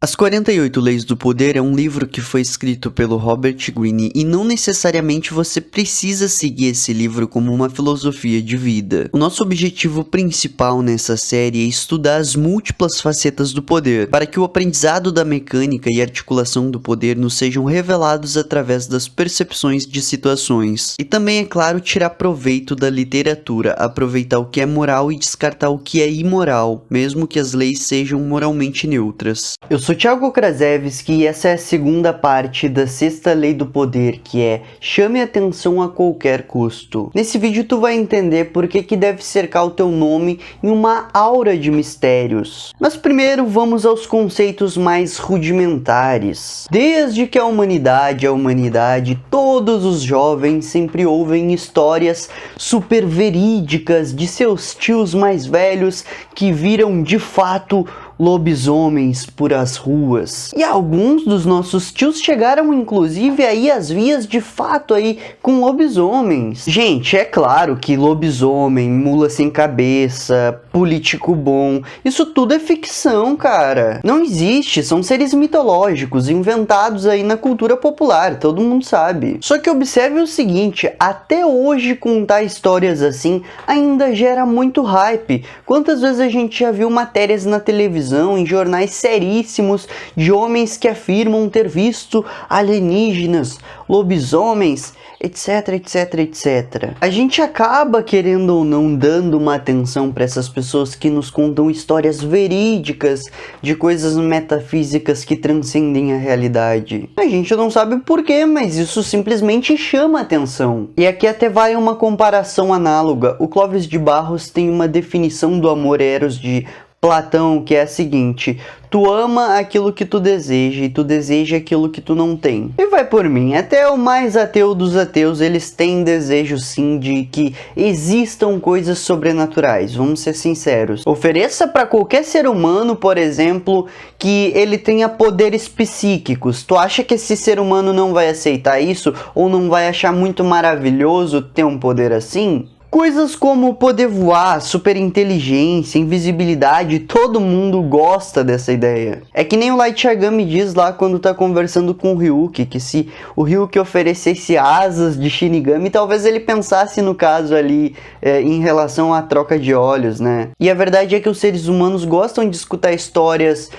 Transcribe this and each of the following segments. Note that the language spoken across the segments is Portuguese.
As 48 Leis do Poder é um livro que foi escrito pelo Robert Greene e não necessariamente você precisa seguir esse livro como uma filosofia de vida. O nosso objetivo principal nessa série é estudar as múltiplas facetas do poder, para que o aprendizado da mecânica e articulação do poder nos sejam revelados através das percepções de situações. E também, é claro, tirar proveito da literatura, aproveitar o que é moral e descartar o que é imoral, mesmo que as leis sejam moralmente neutras. Eu sou Thiago Krasevski e essa é a segunda parte da sexta lei do poder, que é chame atenção a qualquer custo. Nesse vídeo tu vai entender por que deve cercar o teu nome em uma aura de mistérios. Mas primeiro vamos aos conceitos mais rudimentares. Desde que a humanidade, todos os jovens sempre ouvem histórias super verídicas de seus tios mais velhos que viram de fato lobisomens por as ruas. E alguns dos nossos tios chegaram inclusive aí às vias de fato aí com lobisomens. Gente, é claro que lobisomem, mula sem cabeça, político bom, isso tudo é ficção, cara. Não existe, são seres mitológicos, inventados aí na cultura popular, todo mundo sabe. Só que observe o seguinte, até hoje contar histórias assim ainda gera muito hype. Quantas vezes a gente já viu matérias na televisão, em jornais seríssimos, de homens que afirmam ter visto alienígenas, lobisomens, etc, etc, etc. A gente acaba, querendo ou não, dando uma atenção para essas pessoas que nos contam histórias verídicas de coisas metafísicas que transcendem a realidade. A gente não sabe o porquê, mas isso simplesmente chama atenção. E aqui até vai uma comparação análoga. O Clóvis de Barros tem uma definição do amor eros de Platão, que é a seguinte: tu ama aquilo que tu deseja e tu deseja aquilo que tu não tem. E vai por mim, até o mais ateu dos ateus, eles têm desejo sim de que existam coisas sobrenaturais, vamos ser sinceros. Ofereça para qualquer ser humano, por exemplo, que ele tenha poderes psíquicos. Tu acha que esse ser humano não vai aceitar isso? Ou não vai achar muito maravilhoso ter um poder assim? Coisas como poder voar, superinteligência, invisibilidade, todo mundo gosta dessa ideia. É que nem o Light Yagami diz lá quando tá conversando com o Ryuki, que se o Ryuki oferecesse asas de Shinigami, talvez ele pensasse no caso ali em relação à troca de olhos, né? E a verdade é que os seres humanos gostam de escutar histórias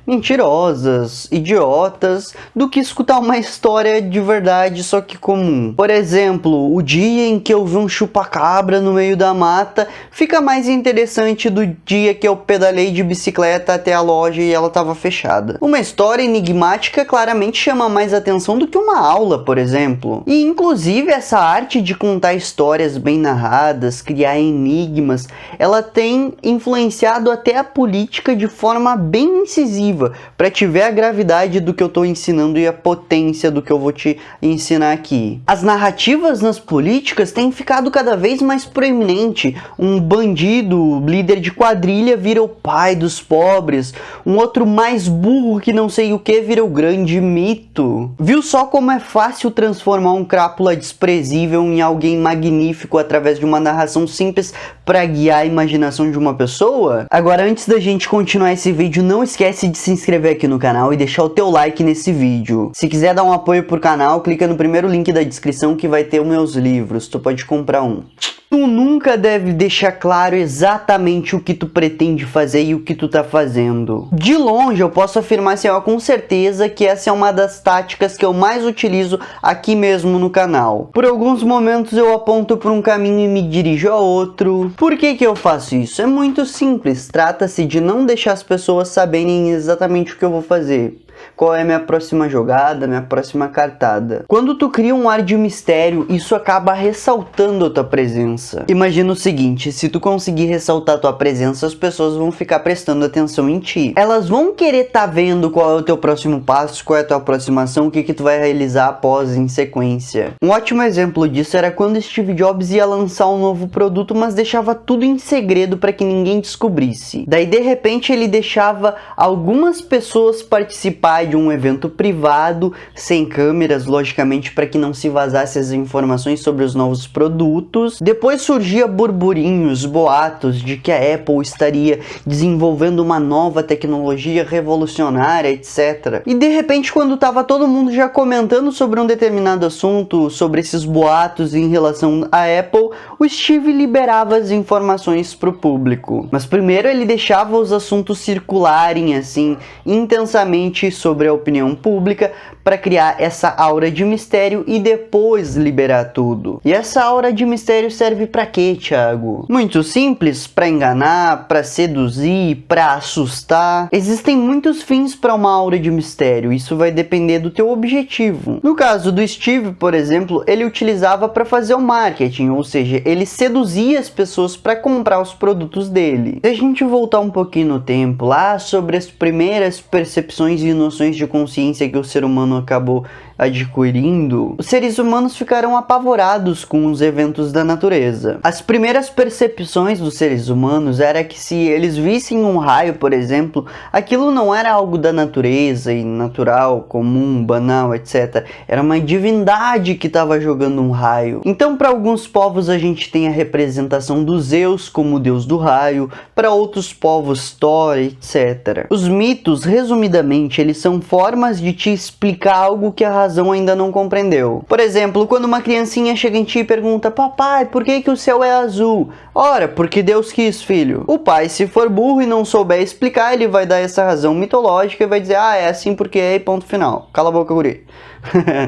mentirosas, idiotas, do que escutar uma história de verdade, só que comum. Por exemplo, o dia em que eu vi um chupacabra no meio da mata fica mais interessante do dia que eu pedalei de bicicleta até a loja e ela estava fechada. Uma história enigmática claramente chama mais atenção do que uma aula, por exemplo. E inclusive essa arte de contar histórias bem narradas, criar enigmas, ela tem influenciado até a política de forma bem incisiva, para te ver a gravidade do que eu estou ensinando e a potência do que eu vou te ensinar aqui. As narrativas nas políticas têm ficado cada vez mais proeminente. Um bandido, líder de quadrilha, vira o pai dos pobres. Um outro mais burro que não sei o que vira o grande mito. Viu só como é fácil transformar um crápula desprezível em alguém magnífico através de uma narração simples para guiar a imaginação de uma pessoa? Agora, antes da gente continuar esse vídeo, não esquece de se inscrever aqui no canal e deixar o teu like nesse vídeo. Se quiser dar um apoio pro canal, clica no primeiro link da descrição que vai ter os meus livros. Tu pode comprar um. Tu nunca deve deixar claro exatamente o que tu pretende fazer e o que tu tá fazendo. De longe eu posso afirmar assim, com certeza que essa é uma das táticas que eu mais utilizo aqui mesmo no canal. Por alguns momentos eu aponto para um caminho e me dirijo a outro. Por que eu faço isso? É muito simples, trata-se de não deixar as pessoas saberem exatamente o que eu vou fazer. Qual é a minha próxima jogada, minha próxima cartada. Quando tu cria um ar de mistério, isso acaba ressaltando a tua presença. Imagina o seguinte, se tu conseguir ressaltar a tua presença, as pessoas vão ficar prestando atenção em ti. Elas vão querer tá vendo qual é o teu próximo passo, qual é a tua próxima ação, o que tu vai realizar após em sequência. Um ótimo exemplo disso era quando Steve Jobs ia lançar um novo produto, mas deixava tudo em segredo para que ninguém descobrisse. Daí de repente ele deixava algumas pessoas participarem de um evento privado, sem câmeras, logicamente, para que não se vazasse as informações sobre os novos produtos. Depois surgia burburinhos, boatos de que a Apple estaria desenvolvendo uma nova tecnologia revolucionária, etc. E de repente, quando estava todo mundo já comentando sobre um determinado assunto, sobre esses boatos em relação à Apple, o Steve liberava as informações para o público. Mas primeiro ele deixava os assuntos circularem assim intensamente sobre a opinião pública para criar essa aura de mistério e depois liberar tudo. E essa aura de mistério serve para quê, Thiago? Muito simples, para enganar, para seduzir, para assustar. Existem muitos fins para uma aura de mistério, isso vai depender do teu objetivo. No caso do Steve, por exemplo, ele utilizava para fazer o marketing, ou seja, ele seduzia as pessoas para comprar os produtos dele. Se a gente voltar um pouquinho no tempo, lá sobre as primeiras percepções e noções de consciência que o ser humano acabou adquirindo, os seres humanos ficaram apavorados com os eventos da natureza. As primeiras percepções dos seres humanos era que se eles vissem um raio, por exemplo, aquilo não era algo da natureza e natural, comum, banal, etc. Era uma divindade que estava jogando um raio. Então, para alguns povos a gente tem a representação do Zeus como o deus do raio, para outros povos Thor, etc. Os mitos, resumidamente, eles são formas de te explicar algo que a razão ainda não compreendeu. Por exemplo, quando uma criancinha chega em ti e pergunta: papai, por que o céu é azul? Ora, porque Deus quis, filho. O pai, se for burro e não souber explicar, ele vai dar essa razão mitológica e vai dizer: ah, é assim porque é e ponto final. Cala a boca, guri.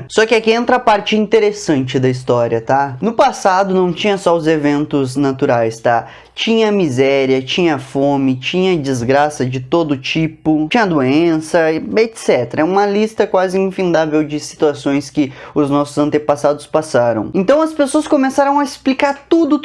Só que aqui entra a parte interessante da história, tá? No passado não tinha só os eventos naturais, tá? Tinha miséria, tinha fome, tinha desgraça de todo tipo, tinha doença, etc. É uma lista quase infindável de situações que os nossos antepassados passaram. Então as pessoas começaram a explicar tudo,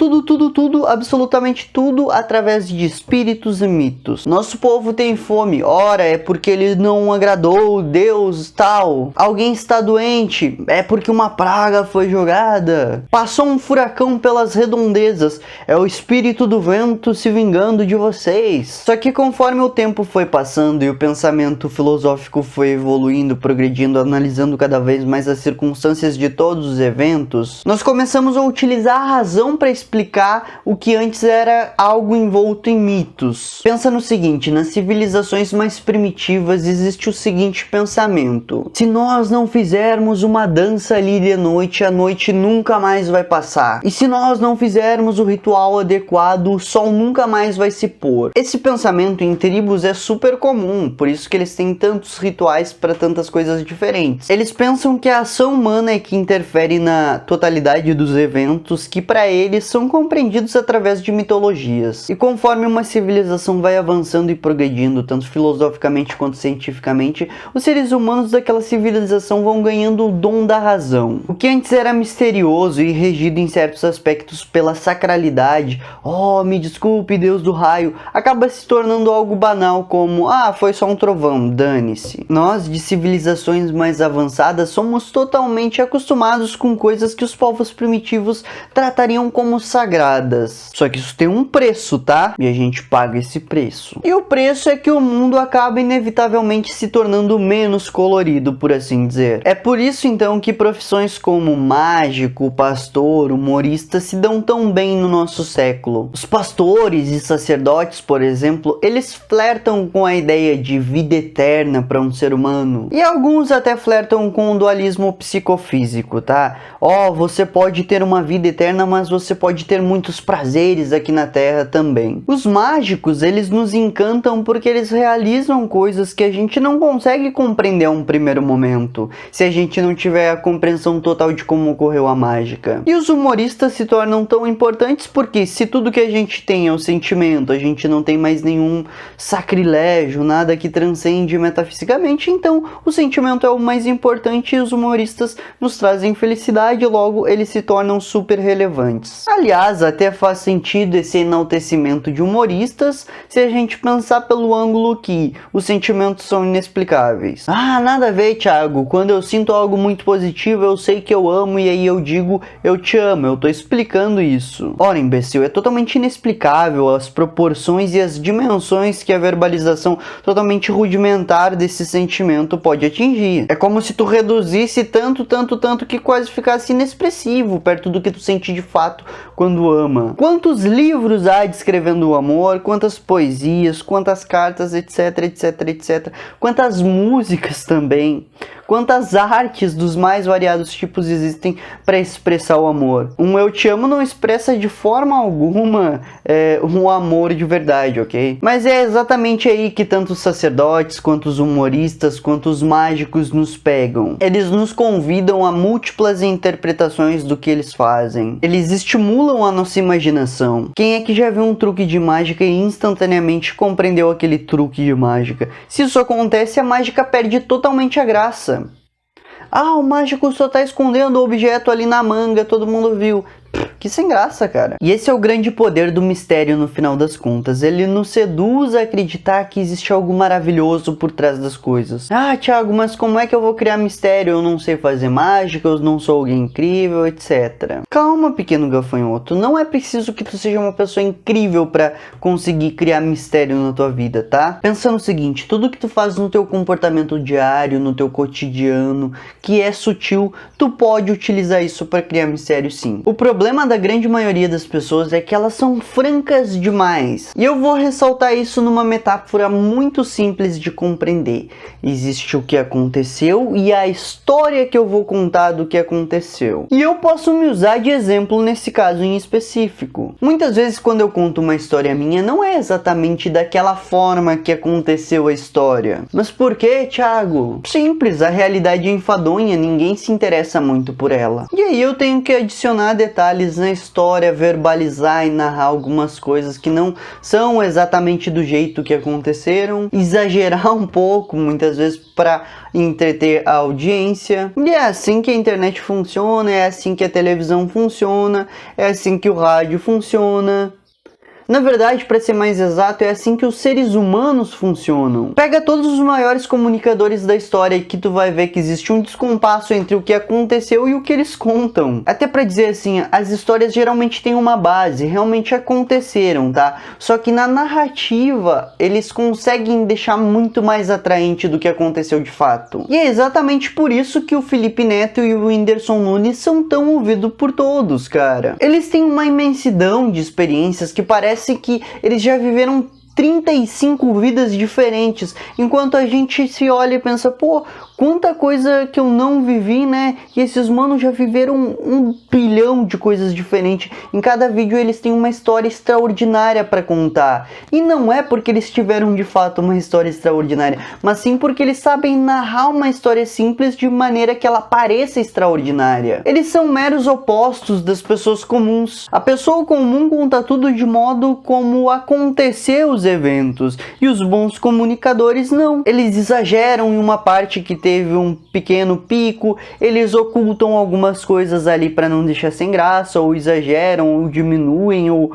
absolutamente tudo, através de espíritos e mitos. Nosso povo tem fome, ora, é porque ele não agradou Deus tal. Alguém está doente, é porque uma praga foi jogada. Passou um furacão pelas redondezas, é o espírito do vento se vingando de vocês. Só que conforme o tempo foi passando e o pensamento filosófico foi evoluindo, progredindo, analisando cada vez mais as circunstâncias de todos os eventos, nós começamos a utilizar a razão para explicar o que antes era algo envolto em mitos. Pensa no seguinte: nas civilizações mais primitivas existe o seguinte pensamento: se nós não fizermos uma dança ali de noite, a noite nunca mais vai passar. E se nós não fizermos o ritual adequado, o sol nunca mais vai se pôr. Esse pensamento em tribos é super comum, por isso que eles têm tantos rituais para tantas coisas diferentes. Eles pensam que a ação humana é que interfere na totalidade dos eventos, que para eles são compreendidos através de mitologias. E conforme uma civilização vai avançando e progredindo, tanto filosoficamente quanto cientificamente, os seres humanos daquela civilização vão ganhando o dom da razão. O que antes era misterioso e regido em certos aspectos pela sacralidade, oh, me desculpe, Deus do raio, acaba se tornando algo banal como: ah, foi só um trovão, dane-se. Nós, de civilizações mais avançadas, somos totalmente acostumados com coisas que os povos primitivos tratariam como sagradas. Só que isso tem um preço, tá? E a gente paga esse preço. E o preço é que o mundo acaba inevitavelmente se tornando menos colorido, por assim dizer. É por isso então que profissões como mágico, pastor, humorista se dão tão bem no nosso século. Os pastores e sacerdotes, por exemplo, eles flertam com a ideia de vida eterna para um ser humano. E alguns até flertam com o dualismo psicofísico, tá? Ó, você pode ter uma vida eterna, mas você pode ter muitos prazeres aqui na Terra também. Os mágicos, eles nos encantam porque eles realizam coisas que a gente não consegue compreender a um primeiro momento, se a gente não tiver a compreensão total de como ocorreu a mágica. E os humoristas se tornam tão importantes porque se tudo que a gente tem é o sentimento, a gente não tem mais nenhum sacrilégio, nada que transcende metafisicamente, então o sentimento é o mais importante e os humoristas nos trazem felicidade, logo eles se tornam super relevantes. Aliás, até faz sentido esse enaltecimento de humoristas se a gente pensar pelo ângulo que os sentimentos são inexplicáveis. Ah, nada a ver, Thiago, quando eu sinto algo muito positivo eu sei que eu amo e aí eu digo eu te amo, eu tô explicando isso. Ora, imbecil, é totalmente inexplicável as proporções e as dimensões que a verbalização totalmente rudimentar desse sentimento pode atingir. É como se tu reduzisse tanto que quase ficasse inexpressivo perto do que tu sente de fato quando ama. Quantos livros há descrevendo o amor, quantas poesias, quantas cartas, etc. Quantas músicas também. Quantas artes dos mais variados tipos existem para expressar o amor. Um eu te amo não expressa de forma alguma um amor de verdade, ok? Mas é exatamente aí que tanto os sacerdotes, quanto os humoristas, quanto os mágicos nos pegam. Eles nos convidam a múltiplas interpretações do que eles fazem. Eles estimulam a nossa imaginação. Quem é que já viu um truque de mágica e instantaneamente compreendeu aquele truque de mágica? Se isso acontece, a mágica perde totalmente a graça. Ah, o mágico só tá escondendo o objeto ali na manga, todo mundo viu. Que sem graça, cara. E esse é o grande poder do mistério no final das contas. Ele nos seduz a acreditar que existe algo maravilhoso por trás das coisas. Ah, Thiago, mas como é que eu vou criar mistério? Eu não sei fazer mágica, eu não sou alguém incrível, etc. Calma, pequeno gafanhoto. Não é preciso que tu seja uma pessoa incrível pra conseguir criar mistério na tua vida, tá? Pensa no seguinte, tudo que tu faz no teu comportamento diário, no teu cotidiano, que é sutil, tu pode utilizar isso pra criar mistério sim. O problema da grande maioria das pessoas é que elas são francas demais. E eu vou ressaltar isso numa metáfora muito simples de compreender. Existe o que aconteceu e a história que eu vou contar do que aconteceu. E eu posso me usar de exemplo nesse caso em específico. Muitas vezes quando eu conto uma história minha, não é exatamente daquela forma que aconteceu a história. Mas por quê, Thiago? Simples, a realidade é enfadonha, ninguém se interessa muito por ela. E aí eu tenho que adicionar detalhes na história, verbalizar e narrar algumas coisas que não são exatamente do jeito que aconteceram, exagerar um pouco, muitas vezes para entreter a audiência. E é assim que a internet funciona, é assim que a televisão funciona, é assim que o rádio funciona. Na verdade, para ser mais exato, é assim que os seres humanos funcionam. Pega todos os maiores comunicadores da história que tu vai ver que existe um descompasso entre o que aconteceu e o que eles contam. Até para dizer assim, as histórias geralmente têm uma base, realmente aconteceram, tá? Só que na narrativa, eles conseguem deixar muito mais atraente do que aconteceu de fato. E é exatamente por isso que o Felipe Neto e o Whindersson Nunes são tão ouvidos por todos, cara. Eles têm uma imensidão de experiências que parece que eles já viveram 35 vidas diferentes, enquanto a gente se olha e pensa, pô, quanta coisa que eu não vivi, né? E esses manos já viveram 1 bilhão de coisas diferentes. Em cada vídeo eles têm uma história extraordinária para contar. E não é porque eles tiveram de fato uma história extraordinária, mas sim porque eles sabem narrar uma história simples de maneira que ela pareça extraordinária. Eles são meros opostos das pessoas comuns. A pessoa comum conta tudo de modo como aconteceu os eventos, e os bons comunicadores não. Eles exageram em uma parte que teve um pequeno pico, eles ocultam algumas coisas ali para não deixar sem graça, ou exageram, ou diminuem, ou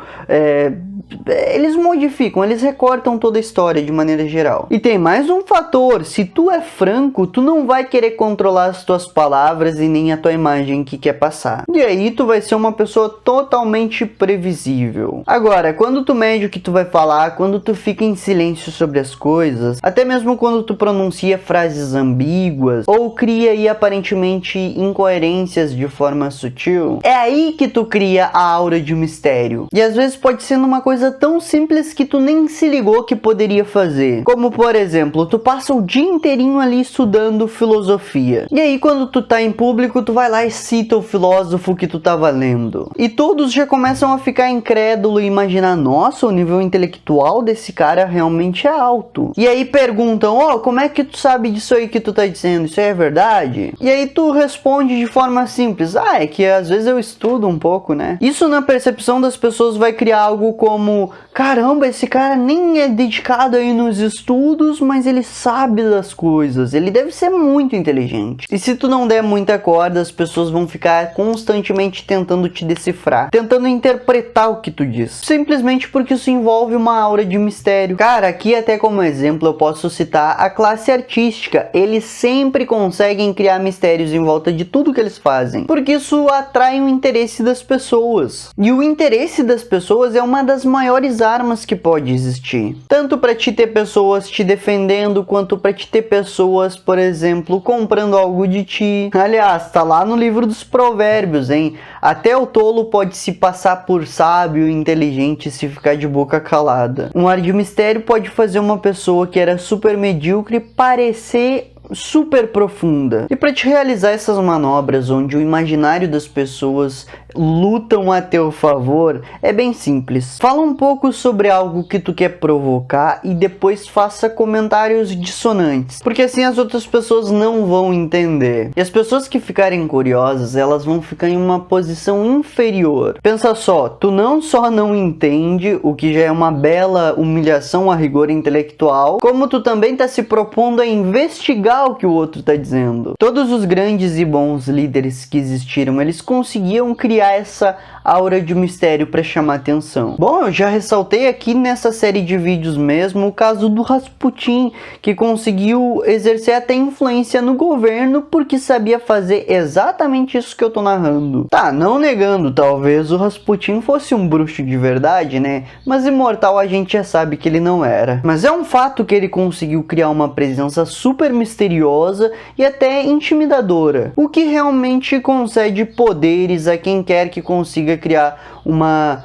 eles modificam, eles recortam toda a história de maneira geral. E tem mais um fator, se tu é franco, tu não vai querer controlar as tuas palavras e nem a tua imagem que quer passar. E aí tu vai ser uma pessoa totalmente previsível. Agora, quando tu mede o que tu vai falar, quando tu fica em silêncio sobre as coisas, até mesmo quando tu pronuncia frases ambíguas, ou cria aí aparentemente incoerências de forma sutil, é aí que tu cria a aura de mistério. E às vezes pode ser numa coisa tão simples que tu nem se ligou que poderia fazer. Como por exemplo, tu passa o dia inteirinho ali estudando filosofia. E aí quando tu tá em público, tu vai lá e cita o filósofo que tu tava lendo. E todos já começam a ficar incrédulos e imaginar, nossa, o nível intelectual desse cara realmente é alto. E aí perguntam, como é que tu sabe disso aí que tu tá dizendo? Isso aí é verdade? E aí tu responde de forma simples, é que às vezes eu estudo um pouco, né? Isso na percepção das pessoas vai criar algo como, caramba, esse cara nem é dedicado aí nos estudos, mas ele sabe das coisas, ele deve ser muito inteligente. E se tu não der muita corda, as pessoas vão ficar constantemente tentando te decifrar, tentando interpretar o que tu diz, simplesmente porque isso envolve uma aura de mistério. Cara, aqui até como exemplo eu posso citar a classe artística. Eles sempre conseguem criar mistérios em volta de tudo que eles fazem, porque isso atrai o interesse das pessoas. E o interesse das pessoas é uma das maiores armas que pode existir. Tanto para te ter pessoas te defendendo, quanto para te ter pessoas, por exemplo, comprando algo de ti. Aliás, tá lá no livro dos provérbios, hein? Até o tolo pode se passar por sábio e inteligente se ficar de boca calada. Um ar de mistério pode fazer uma pessoa que era super medíocre parecer super profunda. E para te realizar essas manobras onde o imaginário das pessoas lutam a teu favor, é bem simples. Fala um pouco sobre algo que tu quer provocar e depois faça comentários dissonantes, porque assim as outras pessoas não vão entender. E as pessoas que ficarem curiosas, elas vão ficar em uma posição inferior. Pensa só, tu não só não entende, o que já é uma bela humilhação a rigor intelectual, como tu também tá se propondo a investigar o que o outro tá dizendo. Todos os grandes e bons líderes que existiram, eles conseguiam criar essa aura de mistério para chamar atenção. Bom, eu já ressaltei aqui nessa série de vídeos mesmo o caso do Rasputin, que conseguiu exercer até influência no governo porque sabia fazer exatamente isso que eu tô narrando. Tá, não negando, talvez o Rasputin fosse um bruxo de verdade, né? Mas imortal a gente já sabe que ele não era. Mas é um fato que ele conseguiu criar uma presença super misteriosa e até intimidadora, o que realmente concede poderes a quem quer que consiga criar uma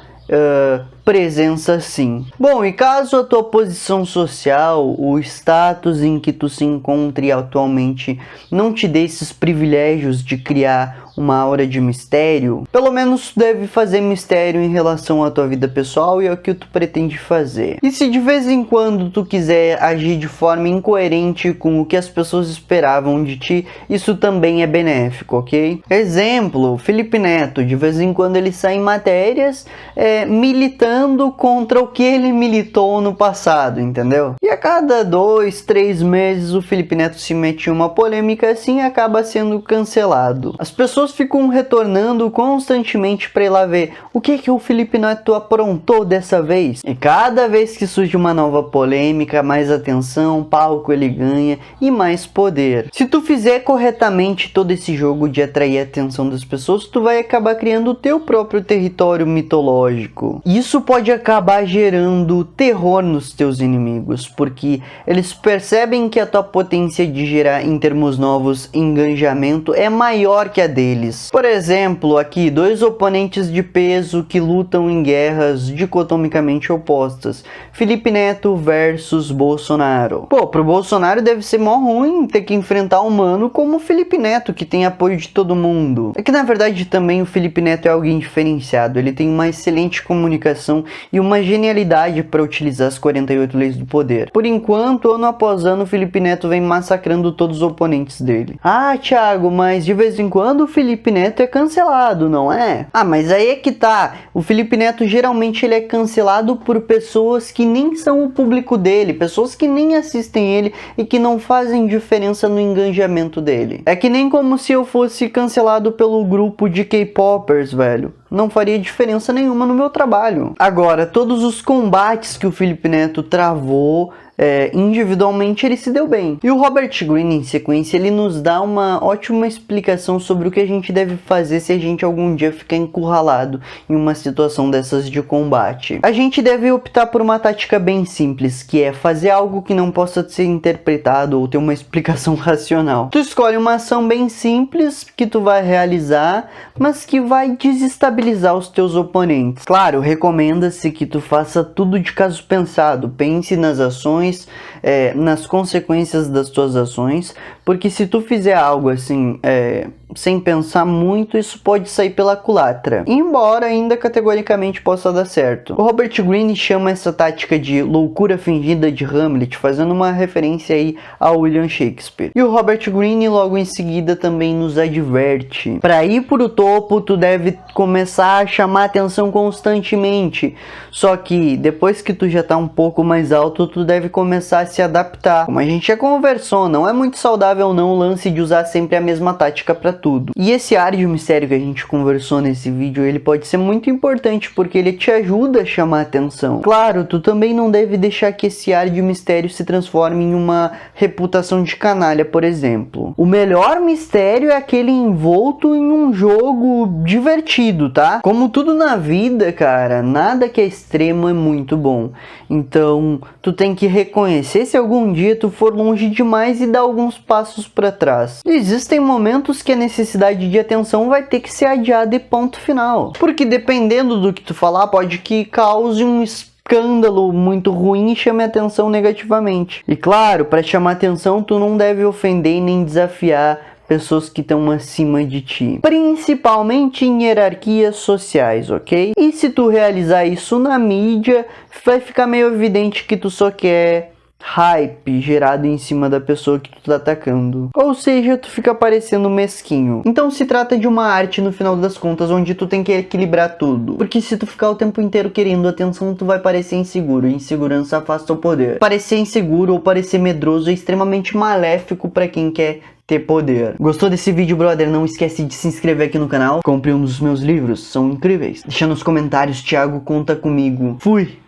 presença assim. Bom, e caso a tua posição social, o status em que tu se encontre atualmente não te dê esses privilégios de criar uma aura de mistério, pelo menos tu deve fazer mistério em relação à tua vida pessoal e ao que tu pretende fazer. E se de vez em quando tu quiser agir de forma incoerente com o que as pessoas esperavam de ti, isso também é benéfico, ok? Exemplo, Felipe Neto, de vez em quando ele sai em matérias militando contra o que ele militou no passado, entendeu? E a cada 2, 3 meses o Felipe Neto se mete em uma polêmica assim e acaba sendo cancelado. As pessoas ficam retornando constantemente para ir lá ver o que o Felipe Neto aprontou dessa vez. E cada vez que surge uma nova polêmica, mais atenção, palco ele ganha e mais poder. Se tu fizer corretamente todo esse jogo de atrair a atenção das pessoas, tu vai acabar criando o teu próprio território mitológico. Isso pode acabar gerando terror nos teus inimigos, porque eles percebem que a tua potência de gerar em termos novos engajamento é maior que a deles. Por exemplo, aqui, 2 oponentes de peso que lutam em guerras dicotomicamente opostas. Felipe Neto versus Bolsonaro. Pô, pro Bolsonaro deve ser mó ruim ter que enfrentar um mano como o Felipe Neto, que tem apoio de todo mundo. É que na verdade também o Felipe Neto é alguém diferenciado. Ele tem uma excelente comunicação e uma genialidade para utilizar as 48 leis do poder. Por enquanto, ano após ano, o Felipe Neto vem massacrando todos os oponentes dele. Ah, Thiago, mas de vez em quando o Felipe Neto é cancelado, não é? Ah, mas aí é que tá. O Felipe Neto geralmente ele é cancelado por pessoas que nem são o público dele, pessoas que nem assistem ele e que não fazem diferença no engajamento dele. É que nem como se eu fosse cancelado pelo grupo de K-popers, velho. Não faria diferença nenhuma no meu trabalho. Agora, todos os combates que o Felipe Neto travou, individualmente ele se deu bem. E o Robert Greene, em sequência, ele nos dá uma ótima explicação sobre o que a gente deve fazer se a gente algum dia ficar encurralado em uma situação dessas de combate. A gente deve optar por uma tática bem simples, que é fazer algo que não possa ser interpretado ou ter uma explicação racional. Tu escolhe uma ação bem simples que tu vai realizar, mas que vai desestabilizar os teus oponentes. Claro, recomenda-se que tu faça tudo de caso pensado, pense nas ações, nas consequências das tuas ações, porque se tu fizer algo assim, sem pensar muito, isso pode sair pela culatra, embora ainda categoricamente possa dar certo. O Robert Greene chama essa tática de loucura fingida de Hamlet, fazendo uma referência aí ao William Shakespeare. E o Robert Greene logo em seguida também nos adverte: para ir pro topo, tu deve começar a chamar atenção constantemente, só que depois que tu já tá um pouco mais alto, tu deve começar a se adaptar. Como a gente já conversou, não é muito saudável não o lance de usar sempre a mesma tática para tudo. tudo. E esse ar de mistério que a gente conversou nesse vídeo, ele pode ser muito importante porque ele te ajuda a chamar atenção. Claro, tu também não deve deixar que esse ar de mistério se transforme em uma reputação de canalha, por exemplo. O melhor mistério é aquele envolto em um jogo divertido, tá? Como tudo na vida, cara, nada que é extremo é muito bom. Então, tu tem que reconhecer se algum dia tu for longe demais e dar alguns passos para trás. Existem momentos que a necessidade de atenção vai ter que ser adiada e ponto final. Porque dependendo do que tu falar, pode que cause um escândalo muito ruim e chame a atenção negativamente. E claro, para chamar atenção, tu não deve ofender nem desafiar pessoas que estão acima de ti, principalmente em hierarquias sociais, ok? E se tu realizar isso na mídia, vai ficar meio evidente que tu só quer hype gerado em cima da pessoa que tu tá atacando. Ou seja, tu fica parecendo mesquinho. Então se trata de uma arte no final das contas, onde tu tem que equilibrar tudo. Porque se tu ficar o tempo inteiro querendo atenção, tu vai parecer inseguro. E insegurança afasta o poder. Parecer inseguro ou parecer medroso é extremamente maléfico pra quem quer ter poder. Gostou desse vídeo, brother? Não esquece de se inscrever aqui no canal. Compre um dos meus livros, são incríveis. Deixa nos comentários, Thiago, conta comigo. Fui!